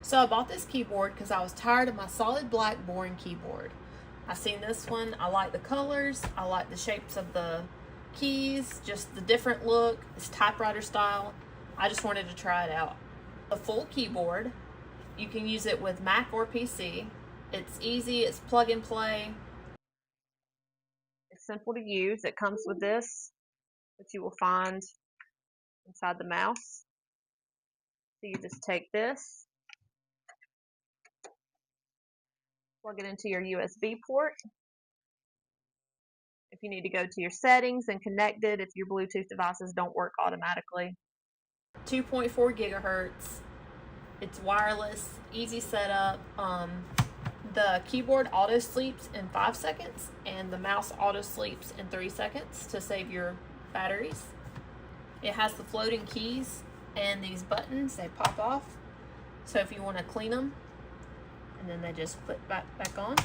So I bought this keyboard because I was tired of my solid black boring keyboard. I seen this one, I like the colors, I like the shapes of the keys, just the different look, it's typewriter style. I just wanted to try it out. A full keyboard, you can use it with Mac or PC. It's easy, it's plug and play. It's simple to use. It comes with this that you will find inside the mouse. So you just take this, plug it into your USB port. If you need to go to your settings and connect it, if your Bluetooth devices don't work automatically. 2.4 gigahertz. It's wireless, easy setup. The keyboard auto sleeps in 5 seconds and the mouse auto sleeps in 3 seconds to save your batteries. It has the floating keys and these buttons, they pop off. So if you want to clean them, and then they just flip back on.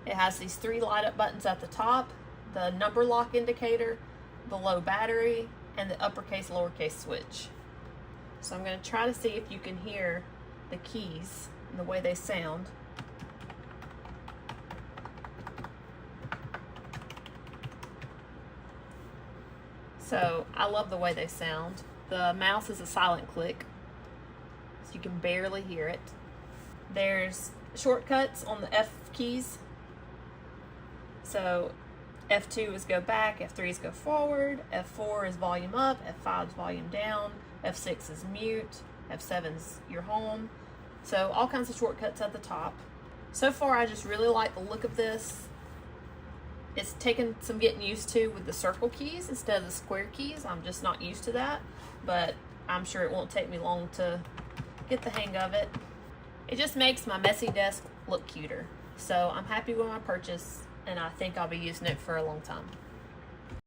It has these 3 light up buttons at the top, the number lock indicator, the low battery, and the uppercase lowercase switch. So I'm going to try to see if you can hear the keys and the way they sound. So I love the way they sound. The mouse is a silent click, so you can barely hear it. There's shortcuts on the F keys. So F2 is go back, F3 is go forward, F4 is volume up, F5 is volume down, F6 is mute, F7 is your home. So all kinds of shortcuts at the top. So far I just really like the look of this. It's taken some getting used to with the circle keys instead of the square keys. I'm just not used to that, but I'm sure it won't take me long to get the hang of it. It just makes my messy desk look cuter. So I'm happy with my purchase, and I think I'll be using it for a long time.